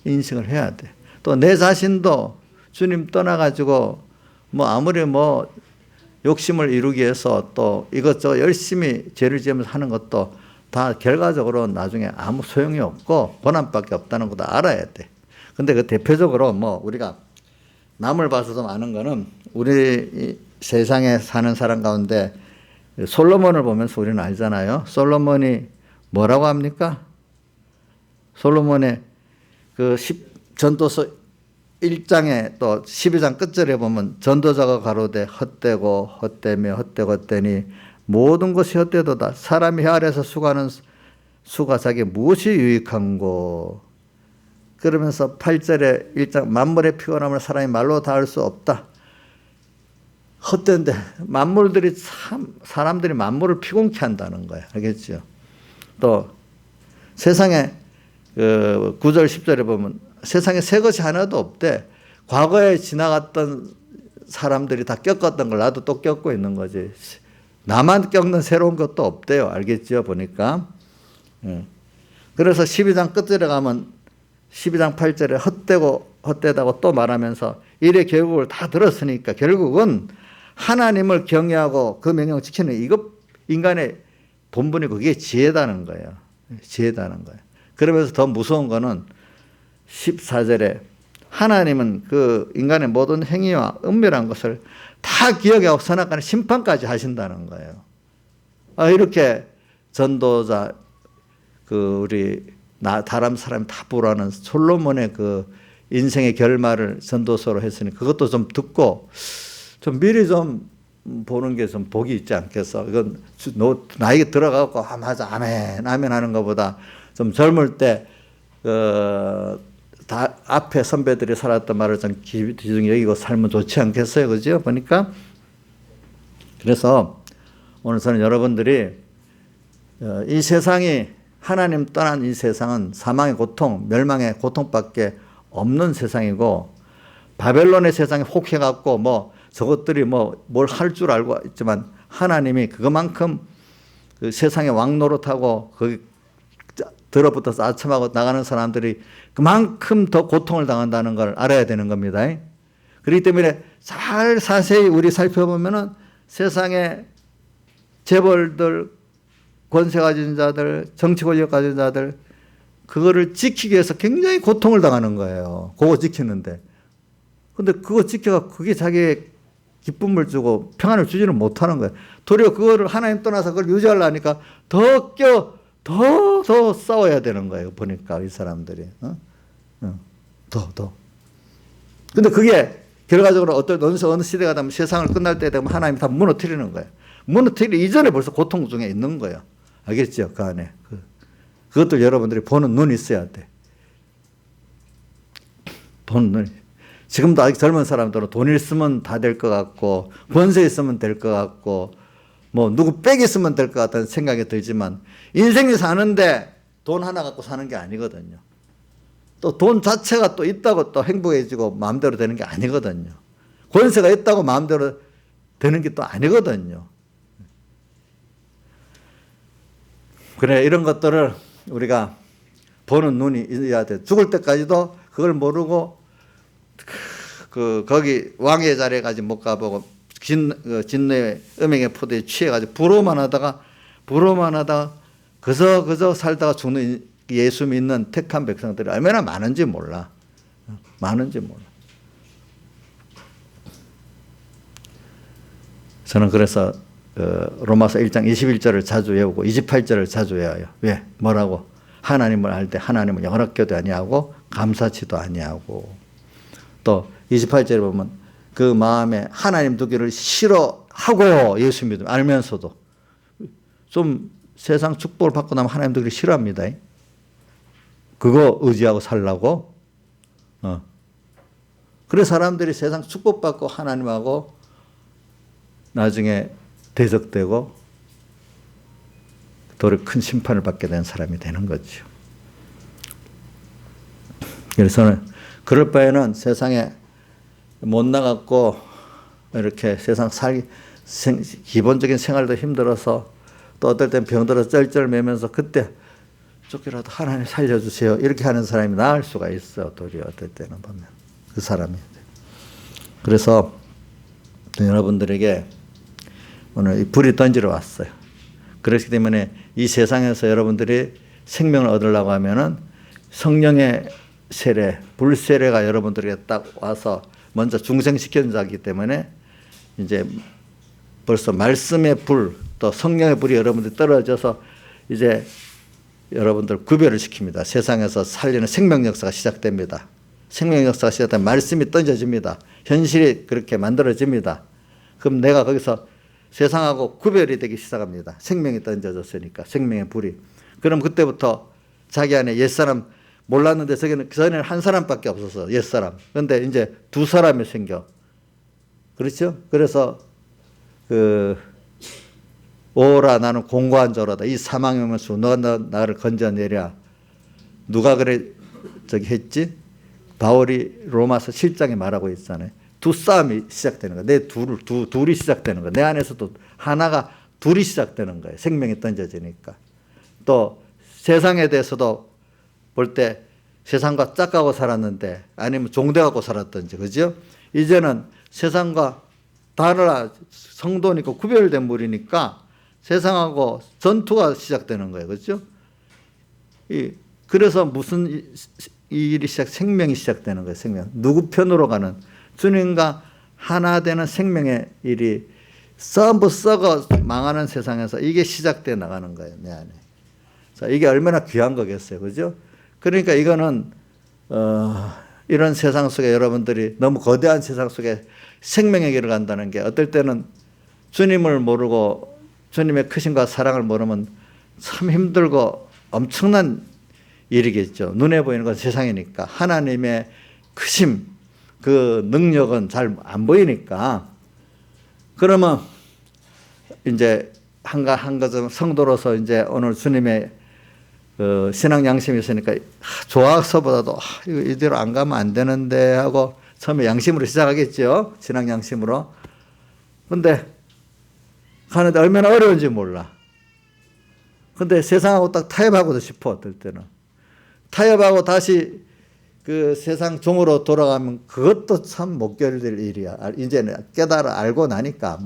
인식을 해야 돼. 또 내 자신도 주님 떠나가지고 아무리 욕심을 이루기 위해서 또 이것저것 열심히 죄를 지으면서 하는 것도 다 결과적으로 나중에 아무 소용이 없고 고난밖에 없다는 것도 알아야 돼. 근데 그 대표적으로 우리가 남을 봐서 좀 아는 거는 우리 세상에 사는 사람 가운데 솔로몬을 보면서 우리는 알잖아요. 솔로몬이 뭐라고 합니까? 솔로몬의 전도서 1장에 또 12장 끝절에 보면 전도자가 가로되 헛되고 헛되며 헛되고 헛되니 모든 것이 헛되도다. 사람이 혀 아래서 수고하는 수가 자기 무엇이 유익한고. 그러면서 8절에 1장 만물의 피곤함을 사람이 말로 다 할 수 없다. 헛된데 만물들이 참 사람들이 만물을 피곤케 한다는 거야. 알겠죠? 또 세상에 9절 10절에 보면 세상에 새 것이 하나도 없대. 과거에 지나갔던 사람들이 다 겪었던 걸 나도 또 겪고 있는 거지. 나만 겪는 새로운 것도 없대요. 알겠죠? 보니까. 그래서 12장 끝절에 가면 12장 8절에 헛되다고 또 말하면서 이래 결국을 다 들었으니까 결국은 하나님을 경외하고 그 명령을 지키는 이것 인간의 본분이 그게 지혜다는 거예요. 지혜다는 거예요. 그러면서 더 무서운 거는 14절에 하나님은 그 인간의 모든 행위와 은밀한 것을 다 기억하고 선악과는 심판까지 하신다는 거예요. 이렇게 전도자 우리 다람 사람 다 보라는 솔로몬의 그 인생의 결말을 전도서로 했으니 그것도 좀 듣고 좀 미리 좀 보는 게 좀 복이 있지 않겠어. 이건 나이가 들어가고 맞아 아멘 아멘 하는 것보다 좀 젊을 때 다 앞에 선배들이 살았던 말을 좀 귀중히 여기고 살면 좋지 않겠어요, 그죠? 보니까 그래서 오늘 저는 여러분들이 이 세상이 하나님 떠난 이 세상은 사망의 고통, 멸망의 고통밖에 없는 세상이고 바벨론의 세상에 혹해갖고 뭐 저것들이 뭐 뭘 할 줄 알고 있지만 하나님이 그것만큼 그 세상에 왕노릇하고 거기 들어붙어서 아첨하고 나가는 사람들이 그만큼 더 고통을 당한다는 걸 알아야 되는 겁니다. 그렇기 때문에 잘 자세히 우리 살펴보면은 세상에 재벌들, 권세 가진 자들, 정치 권력 가진 자들 그거를 지키기 위해서 굉장히 고통을 당하는 거예요. 그거 지키는데. 근데 그거 지켜가 그게 자기의 기쁨을 주고 평안을 주지는 못하는 거예요. 도리어 그거를 하나님 떠나서 그걸 유지하려니까 더 싸워야 되는 거예요. 보니까 이 사람들이. 더. 근데 그게 결과적으로 어느 시대가 되면 세상을 끝날 때 되면 하나님이 다 무너뜨리는 거예요. 무너뜨리기 이전에 벌써 고통 중에 있는 거예요. 알겠죠? 그 안에. 그것도 여러분들이 보는 눈이 있어야 돼. 보는 눈이. 지금도 아직 젊은 사람들은 돈 있으면 다 될 것 같고 권세 있으면 될 것 같고 뭐 누구 빽 있으면 될 것 같다는 생각이 들지만 인생이 사는데 돈 하나 갖고 사는 게 아니거든요. 또 돈 자체가 또 있다고 또 행복해지고 마음대로 되는 게 아니거든요. 권세가 있다고 마음대로 되는 게 또 아니거든요. 그래 이런 것들을 우리가 보는 눈이 있어야 돼. 죽을 때까지도 그걸 모르고 거기 왕의 자리에 가지 못 가보고 진노의 음행의 포도에 취해가지고 부러워만 하다가 그저 살다가 죽는 예수 믿는 택한 백성들이 얼마나 많은지 몰라. 저는 그래서 로마서 1장 21절을 자주 외우고 28절을 자주 외워요. 왜? 뭐라고? 하나님을 알 때 하나님을 영원하게도 아니하고 감사치도 아니하고 또 28절에 보면 그 마음에 하나님 두기를 싫어하고 예수 믿음 알면서도 좀 세상 축복을 받고 나면 하나님 두기를 싫어합니다. 그거 의지하고 살라고. 그래서 사람들이 세상 축복받고 하나님하고 나중에 대적되고 도리어 큰 심판을 받게 된 사람이 되는 거죠. 그래서 그럴 바에는 세상에 못 나갔고 이렇게 세상 기본적인 생활도 힘들어서 또 어떨 땐 병들어서 쩔쩔매면서 그때 조금이라도 하나님 살려주세요 이렇게 하는 사람이 나을 수가 있어. 도리어 어떨 때는 보면 그 사람이. 그래서 여러분들에게 오늘 불이 던지러 왔어요. 그렇기 때문에 이 세상에서 여러분들이 생명을 얻으려고 하면은 성령의 세례, 불세례가 여러분들에게 딱 와서 먼저 중생시키는 자이기 때문에 이제 벌써 말씀의 불, 또 성령의 불이 여러분들 떨어져서 이제 여러분들 구별을 시킵니다. 세상에서 살리는 생명 역사가 시작됩니다. 생명 역사가 시작되면 말씀이 던져집니다. 현실이 그렇게 만들어집니다. 그럼 내가 거기서 세상하고 구별이 되기 시작합니다. 생명이 던져졌으니까 생명의 불이. 그럼 그때부터 자기 안에 옛사람 몰랐는데 저기는 전에는 한 사람밖에 없었어. 옛사람. 그런데 이제 두 사람이 생겨. 그렇죠? 그래서 오라 나는 공고한 자로다. 이 사망의 문수 너가 나를 건져내랴. 누가 그래 저기 했지? 바울이 로마서 7장에 말하고 있잖아요. 두 싸움이 시작되는 거야. 내 둘이 시작되는 거야. 내 안에서도 하나가 둘이 시작되는 거예요. 생명이 던져지니까. 또 세상에 대해서도 볼 때 세상과 짝하고 살았는데 아니면 종되갖고 살았든지, 그죠? 이제는 세상과 달라 성도니까 구별된 무리니까 세상하고 전투가 시작되는 거예요. 그죠? 그래서 무슨 일이 생명이 시작되는 거예요. 생명. 누구 편으로 가는 주님과 하나 되는 생명의 일이 전부 썩어 망하는 세상에서 이게 시작돼 나가는 거예요. 내 안에. 자, 이게 얼마나 귀한 거겠어요. 그죠? 그러니까 이거는 이런 세상 속에 여러분들이 너무 거대한 세상 속에 생명의 길을 간다는 게 어떨 때는 주님을 모르고 주님의 크심과 사랑을 모르면 참 힘들고 엄청난 일이겠죠. 눈에 보이는 건 세상이니까. 하나님의 크심, 그 능력은 잘 안 보이니까. 그러면 이제 한 가지 성도로서 이제 오늘 주님의 신앙 양심이 있으니까 좋아서보다도 이대로 안 가면 안 되는데 하고 처음에 양심으로 시작하겠죠. 신앙 양심으로. 근데 가는데 얼마나 어려운지 몰라. 근데 세상하고 딱 타협하고도 싶어. 어떨 때는. 타협하고 다시 그 세상 종으로 돌아가면 그것도 참 못 견딜 일이야. 이제는 깨달아 알고 나니까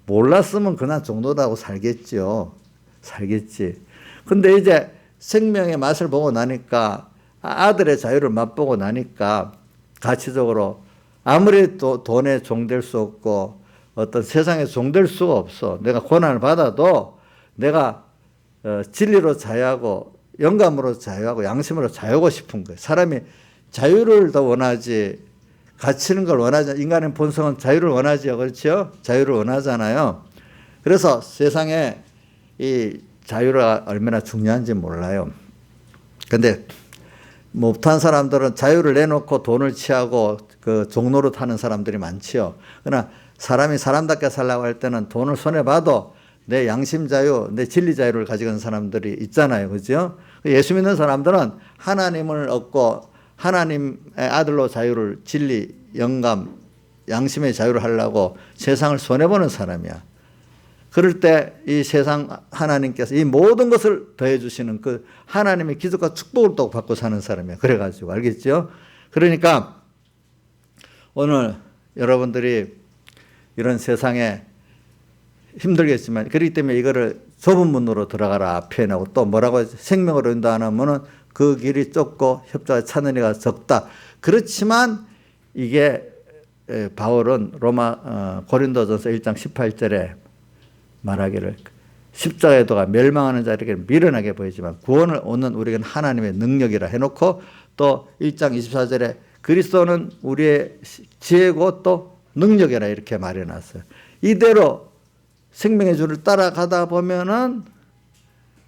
몰랐으면 그냥 종로라고 살겠죠. 살겠지. 근데 이제 생명의 맛을 보고 나니까 아들의 자유를 맛보고 나니까 가치적으로 아무리 돈에 종될 수 없고 어떤 세상에 종될 수가 없어. 내가 고난을 받아도 내가 진리로 자유하고 영감으로 자유하고 양심으로 자유하고 싶은 거예요. 사람이 자유를 더 원하지 갇히는 걸 원하지. 인간의 본성은 자유를 원하지요. 그렇죠? 자유를 원하잖아요. 그래서 세상에 이 자유가 얼마나 중요한지 몰라요. 근데 못한 사람들은 자유를 내놓고 돈을 취하고 그 종로로 타는 사람들이 많지요. 그러나 사람이 사람답게 살려고 할 때는 돈을 손해봐도 내 양심 자유, 내 진리 자유를 가지고 있는 사람들이 있잖아요. 그죠? 예수 믿는 사람들은 하나님을 얻고 하나님의 아들로 자유를 진리, 영감, 양심의 자유를 하려고 세상을 손해보는 사람이야. 그럴 때 이 세상 하나님께서 이 모든 것을 더해 주시는 그 하나님의 기적과 축복을 또 받고 사는 사람이야. 그래가지고 알겠죠? 그러니까 오늘 여러분들이 이런 세상에 힘들겠지만 그렇기 때문에 이거를 좁은 문으로 들어가라 표현하고 또 뭐라고 하지? 생명으로 인도 안 하면은 그 길이 좁고 협자가 찾는 이가 적다. 그렇지만 이게 바울은 고린도전서 1장 18절에 말하기를 십자가의 도가 멸망하는 자에게 미련하게 보이지만 구원을 얻는 우리에게는 하나님의 능력이라 해놓고 또 1장 24절에 그리스도는 우리의 지혜고 또 능력이라 이렇게 말해놨어요. 이대로 생명의 줄을 따라가다 보면은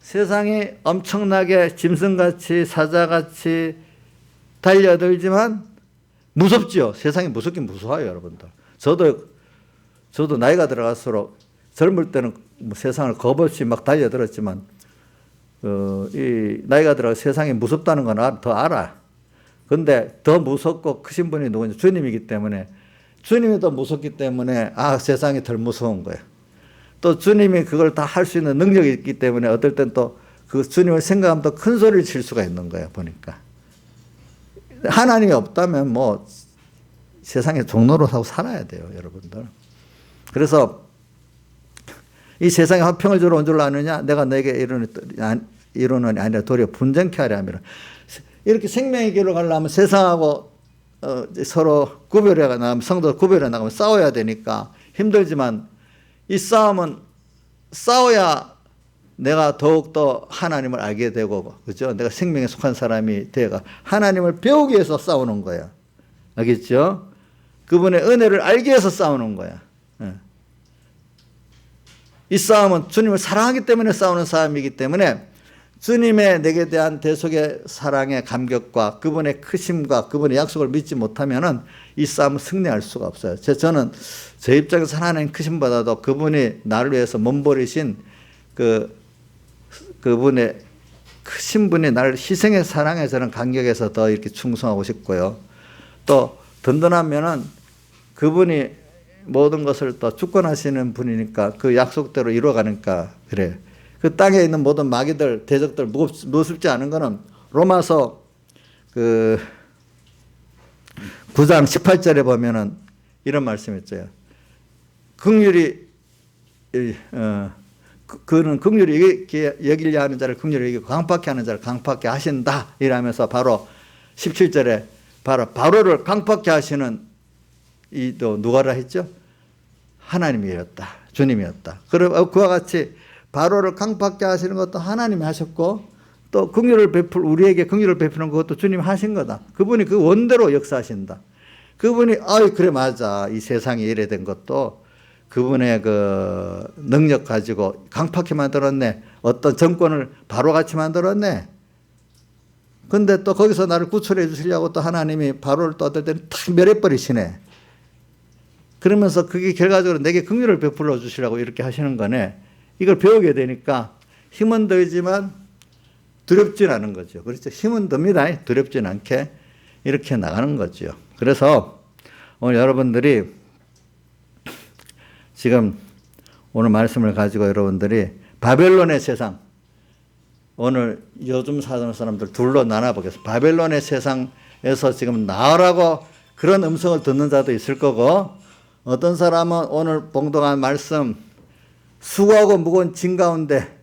세상이 엄청나게 짐승같이 사자같이 달려들지만 무섭지요. 세상이 무섭긴 무서워요, 여러분들. 저도 나이가 들어갈수록 젊을 때는 뭐 세상을 겁없이 막 달려들었지만 이 나이가 들어 세상이 무섭다는 건 더 알아. 근데 더 무섭고 크신 분이 누구냐? 주님이기 때문에 주님이 더 무섭기 때문에 세상이 덜 무서운 거예요. 또 주님이 그걸 다 할 수 있는 능력이 있기 때문에 어떨 땐 또 그 주님을 생각하면 더 큰 소리를 칠 수가 있는 거예요. 보니까 하나님이 없다면 뭐 세상에 종로로 하고 살아야 돼요, 여러분들. 그래서 이 세상에 화평을 주러 온 줄 아느냐? 내가 내게 이루는 아니라 도리어 분쟁케 하려 함이라. 이렇게 생명의 길로 가려면 세상하고 서로 구별해 나가면 성도 구별해 나가면 싸워야 되니까 힘들지만 이 싸움은 싸워야 내가 더욱더 하나님을 알게 되고, 그죠? 내가 생명에 속한 사람이 되어가 하나님을 배우기 위해서 싸우는 거야. 알겠죠? 그분의 은혜를 알기 위해서 싸우는 거야. 이 싸움은 주님을 사랑하기 때문에 싸우는 싸움이기 때문에 주님의 내게 대한 대속의 사랑의 감격과 그분의 크심과 그분의 약속을 믿지 못하면은 이 싸움을 승리할 수가 없어요. 저는 제 입장에서 하나님 크심보다도 그분이 나를 위해서 몸버리신 그분의 크신 분이 나를 희생의 사랑에 저는 감격해서 더 이렇게 충성하고 싶고요. 또 든든하면은 그분이 모든 것을 또 주권하시는 분이니까 그 약속대로 이루어가니까 그래. 그 땅에 있는 모든 마귀들, 대적들 무섭지 않은 거는 로마서 9장 18절에 보면은 이런 말씀이 있어요. 긍휼히 그는 긍휼히 여기려 하는 자를 긍휼히 여기고 강팍케 하는 자를 강팍케 하신다 이라면서 바로 17절에 바로를 강팍케 하시는 이 또 누가라 했죠? 하나님이었다. 주님이었다. 그와 같이 바로를 강팍케 하시는 것도 하나님이 하셨고 또 우리에게 긍휼을 베푸는 것도 주님이 하신 거다. 그분이 그 원대로 역사하신다. 그분이 그래 맞아. 이 세상이 이래 된 것도 그분의 그 능력 가지고 강팍케 만들었네. 어떤 정권을 바로같이 만들었네. 근데 또 거기서 나를 구출해 주시려고 또 하나님이 바로를 또 어떨 때는 탁 멸해버리시네. 그러면서 그게 결과적으로 내게 긍휼을 베풀어 주시라고 이렇게 하시는 거네. 이걸 배우게 되니까 힘은 들지만 두렵진 않은 거죠. 그렇죠. 힘은 듭니다. 두렵진 않게 이렇게 나가는 거죠. 그래서 오늘 여러분들이 지금 오늘 말씀을 가지고 여러분들이 바벨론의 세상, 오늘 요즘 사는 사람들 둘로 나눠보겠습니다. 바벨론의 세상에서 지금 나으라고 그런 음성을 듣는 자도 있을 거고, 어떤 사람은 오늘 봉독한 말씀 수고하고 무거운 짐 가운데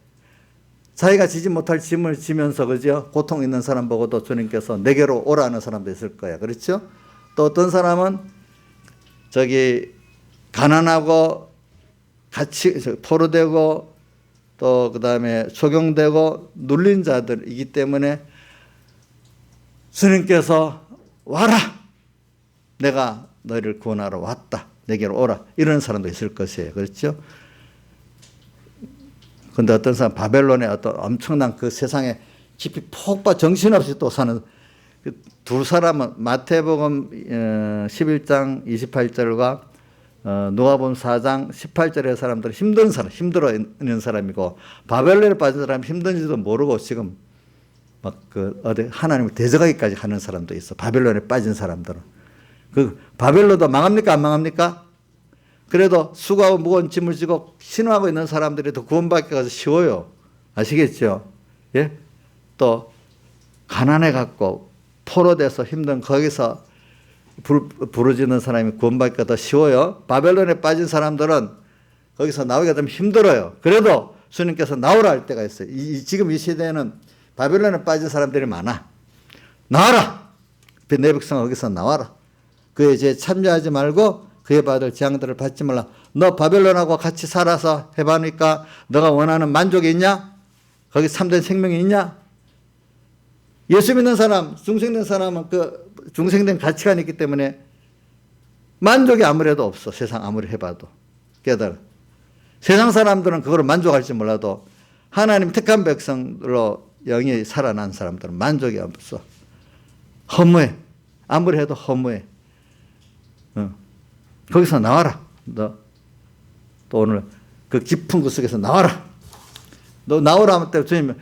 자기가 지지 못할 짐을 지면서 그죠? 고통 있는 사람 보고도 주님께서 내게로 오라는 사람도 있을 거예요. 그렇죠? 또 어떤 사람은 가난하고 같이 포로되고 또 그다음에 적용되고 눌린 자들이기 때문에 주님께서 와라! 내가 너희를 구원하러 왔다. 내게로 오라. 이런 사람도 있을 것이에요. 그렇죠? 근데 어떤 사람 바벨론의 어떤 엄청난 그 세상에 깊이 푹 빠 정신없이 또 사는 두 사람은 마태복음 11장 28절과 누가복음 4장 18절의 사람들은 힘들어 있는 사람이고, 바벨론에 빠진 사람은 힘든지도 모르고 지금 막 어디 하나님을 대적하기까지 하는 사람도 있어. 바벨론에 빠진 사람들은. 그 바벨론도 망합니까? 안 망합니까? 그래도 수고하고 무거운 짐을 지고 신호하고 있는 사람들이 더 구원받기가 쉬워요. 아시겠죠? 예? 또 가난해 갖고 포로돼서 힘든 거기서 부르짖는 사람이 구원받기가 더 쉬워요. 바벨론에 빠진 사람들은 거기서 나오기가 좀 힘들어요. 그래도 주님께서 나오라 할 때가 있어요. 지금 이 시대에는 바벨론에 빠진 사람들이 많아. 나와라! 내 백성 거기서 나와라. 그에 이제 참여하지 말고 그에 받을 재앙들을 받지 말라. 너 바벨론하고 같이 살아서 해보니까 너가 원하는 만족이 있냐? 거기 참된 생명이 있냐? 예수 믿는 사람, 중생된 사람은 그 중생된 가치관이 있기 때문에 만족이 아무래도 없어. 세상 아무리 해봐도. 깨달아. 세상 사람들은 그거를 만족할지 몰라도 하나님 택한 백성으로 영이 살아난 사람들은 만족이 없어. 허무해. 아무리 해도 허무해. 거기서 나와라. 너 또 오늘 그 깊은 그 속에서 나와라. 너 나오라 하면 때 주님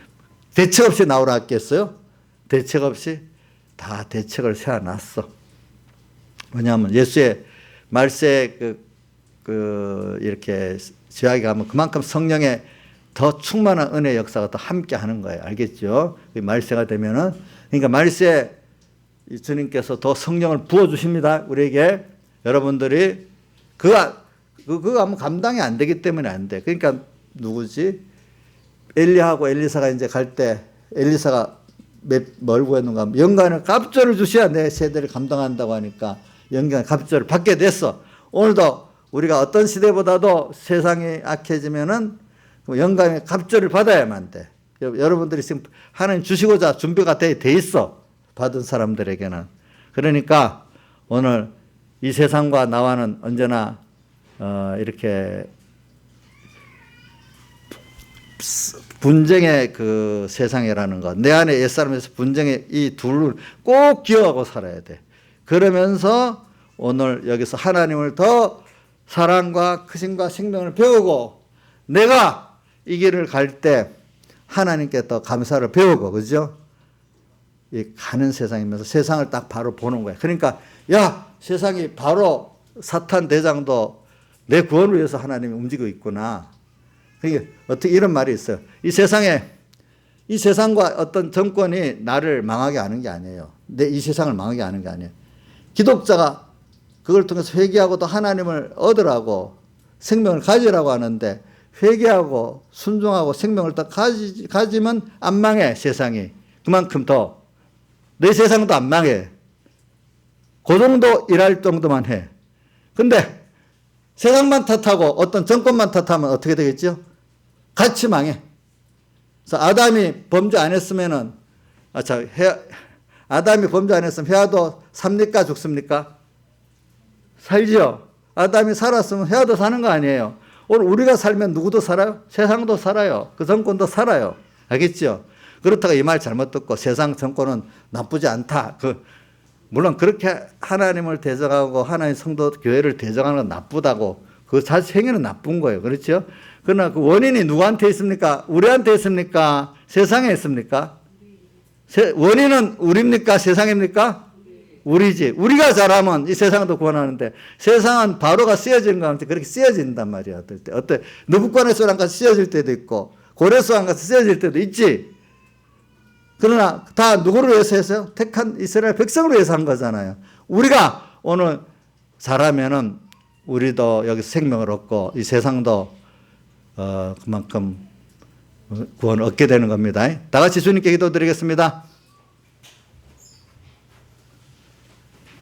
대책 없이 나오라 했겠어요? 대책 없이 다 대책을 세워놨어. 왜냐하면 예수의 말세에 이렇게 지하에 가면 그만큼 성령의 더 충만한 은혜 역사가 더 함께 하는 거예요. 알겠죠? 말세가 되면은. 그러니까 말세에 주님께서 더 성령을 부어주십니다. 우리에게. 여러분들이 그거 하면 감당이 안 되기 때문에 안 돼. 그러니까 누구지? 엘리하고 엘리사가 이제 갈 때 엘리사가 뭘 구했는가 하면 영광의 갑절을 주셔야 내 세대를 감당한다고 하니까 영광의 갑절을 받게 됐어. 오늘도 우리가 어떤 시대보다도 세상이 악해지면은 영광의 갑절을 받아야만 돼. 여러분들이 지금 하나님 주시고자 준비가 돼 있어. 받은 사람들에게는. 그러니까 오늘 이 세상과 나와는 언제나 이렇게 분쟁의 그 세상이라는 것. 내 안에 옛사람에서 분쟁의 이 둘을 꼭 기억하고 살아야 돼. 그러면서 오늘 여기서 하나님을 더 사랑과 크심과 생명을 배우고 내가 이 길을 갈 때 하나님께 더 감사를 배우고, 그죠? 이 가는 세상이면서 세상을 딱 바로 보는 거야. 그러니까 야, 세상이 바로 사탄 대장도 내 구원을 위해서 하나님이 움직이고 있구나. 그게 어떻게 이런 말이 있어요. 이 세상과 어떤 정권이 나를 망하게 하는 게 아니에요. 이 세상을 망하게 하는 게 아니에요. 기독자가 그걸 통해서 회개하고 또 하나님을 얻으라고 생명을 가지라고 하는데 회개하고 순종하고 생명을 딱 가지면 안 망해, 세상이. 그만큼 더 내 세상도 안 망해. 그 정도 일할 정도만 해. 근데 세상만 탓하고 어떤 정권만 탓하면 어떻게 되겠죠? 같이 망해. 그래서 아담이 범죄 안 했으면은, 아담이 범죄 안 했으면 해야도 삽니까? 죽습니까? 살죠. 아담이 살았으면 해야도 사는 거 아니에요. 오늘 우리가 살면 누구도 살아요? 세상도 살아요. 그 정권도 살아요. 알겠죠? 그렇다고 이 말 잘못 듣고 세상 정권은 나쁘지 않다. 물론 그렇게 하나님을 대적하고 하나님 성도 교회를 대적하는 건 나쁘다고, 그 자체 행위는 나쁜 거예요. 그렇죠? 그러나 그 원인이 누구한테 있습니까? 우리한테 있습니까? 세상에 있습니까? 원인은 우리입니까? 세상입니까? 우리지. 우리가 잘하면 이 세상도 구원하는데 세상은 바로가 쓰여지는 것 같아. 그렇게 쓰여진단 말이야. 어때? 느부갓네살랑 같이 쓰여질 때도 있고 고레스왕 같이 쓰여질 때도 있지. 그러나 다 누구를 위해서 했어요? 택한 이스라엘 백성을 위해서 한 거잖아요. 우리가 오늘 잘하면은 우리도 여기서 생명을 얻고 이 세상도 그만큼 구원을 얻게 되는 겁니다. 다 같이 주님께 기도드리겠습니다.